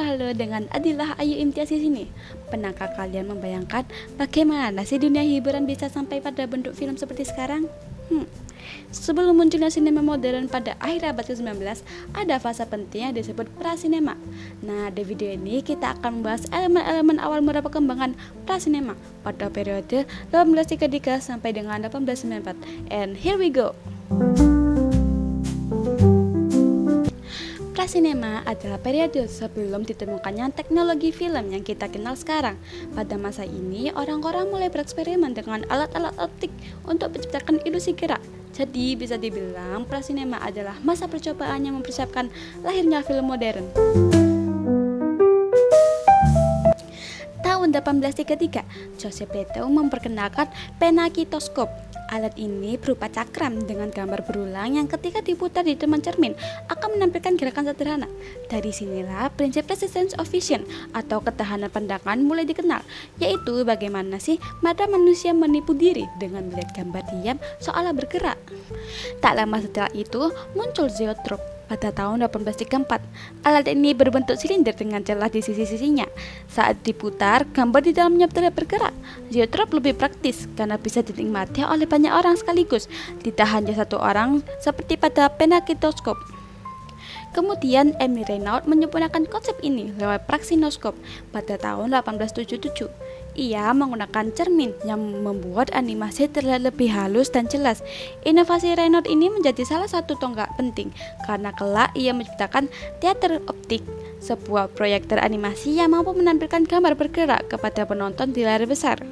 halo, dengan Adilah Ayu Imtiaz di sini. Pernahkah kalian membayangkan bagaimana sih dunia hiburan bisa sampai pada bentuk film seperti sekarang? Sebelum munculnya sinema modern pada akhir abad ke-19, ada fase penting yang disebut prasinema. Nah, di video ini kita akan membahas elemen-elemen awal mula perkembangan prasinema pada periode 1833 sampai dengan 1894. And here we go. Prasinema adalah periode sebelum ditemukannya teknologi film yang kita kenal sekarang. Pada masa ini, orang-orang mulai bereksperimen dengan alat-alat optik untuk menciptakan ilusi gerak. Jadi, bisa dibilang prasinema adalah masa percobaan yang mempersiapkan lahirnya film modern. Tahun 1833, Joseph Plato memperkenalkan penakitoskop. Alat ini berupa cakram dengan gambar berulang yang ketika diputar di depan cermin akan menampilkan gerakan sederhana. Dari sinilah prinsip resistance of vision atau ketahanan pandangan mulai dikenal, yaitu bagaimana sih mata manusia menipu diri dengan melihat gambar diam seolah bergerak. Tak lama setelah itu muncul zoetrope. Pada tahun 1834, alat ini berbentuk silinder dengan celah di sisi-sisinya. Saat diputar, gambar di dalamnya terlihat bergerak. Zoetrope lebih praktis karena bisa dinikmati oleh banyak orang sekaligus, tidak hanya satu orang seperti pada penakitoskop. Kemudian Emil Reynaud menyempurnakan konsep ini lewat praksinoskop pada tahun 1877. Ia menggunakan cermin yang membuat animasi terlihat lebih halus dan jelas. Inovasi Reynaud ini menjadi salah satu tonggak penting karena kelak ia menciptakan teater optik, sebuah proyektor animasi yang mampu menampilkan gambar bergerak kepada penonton di layar besar.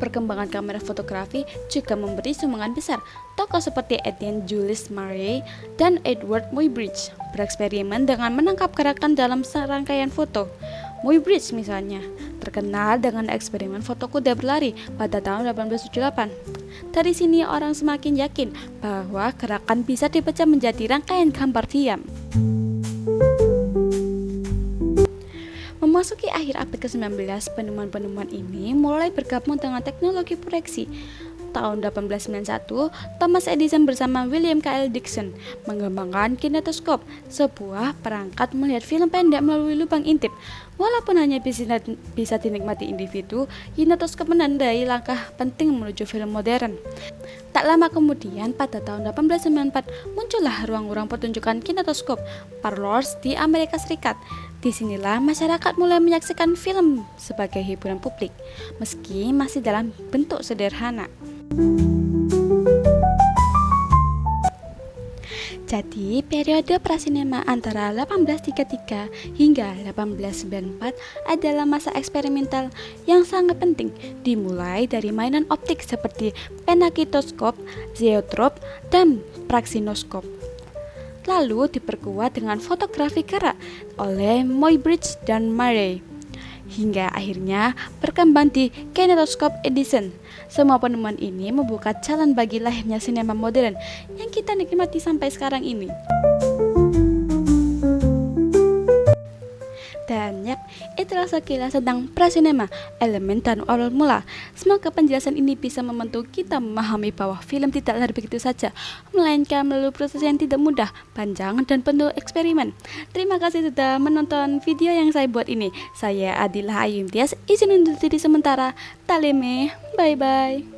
Perkembangan kamera fotografi juga memberi sumbangan besar. Tokoh seperti Etienne Jules Marey dan Edward Muybridge bereksperimen dengan menangkap gerakan dalam serangkaian foto. Muybridge misalnya terkenal dengan eksperimen foto kuda berlari pada tahun 1878. Dari sini orang semakin yakin bahwa gerakan bisa dipecah menjadi rangkaian gambar diam. Memasuki akhir abad ke-19, penemuan-penemuan ini mulai bergabung dengan teknologi proyeksi. Tahun 1891, Thomas Edison bersama William K.L. Dickson mengembangkan kinetoskop, sebuah perangkat melihat film pendek melalui lubang intip. Walaupun hanya bisa dinikmati individu, kinetoskop menandai langkah penting menuju film modern. Tak lama kemudian, pada tahun 1894, muncullah ruang-ruang pertunjukan kinetoskop parlors di Amerika Serikat. Disinilah masyarakat mulai menyaksikan film sebagai hiburan publik, meski masih dalam bentuk sederhana. Jadi, periode prasinema antara 1833 hingga 1894 adalah masa eksperimental yang sangat penting, dimulai dari mainan optik seperti penakitoskop, zoetrope, dan praksinoskop. Lalu diperkuat dengan fotografi gerak oleh Muybridge dan Marey, hingga akhirnya berkembang di kinetoskop Edison. Semua penemuan ini membuka jalan bagi lahirnya sinema modern yang kita nikmati sampai sekarang ini. Dan ya, itulah sekilas tentang prasinema, elemen dan awal mula. Semoga penjelasan ini bisa membantu kita memahami bahwa film tidak lahir begitu saja, melainkan melalui proses yang tidak mudah, panjang, dan penuh eksperimen. Terima kasih sudah menonton video yang saya buat ini. Saya Adilah Ayu Imtiaz, izin undur diri sementara. Taleme, bye-bye.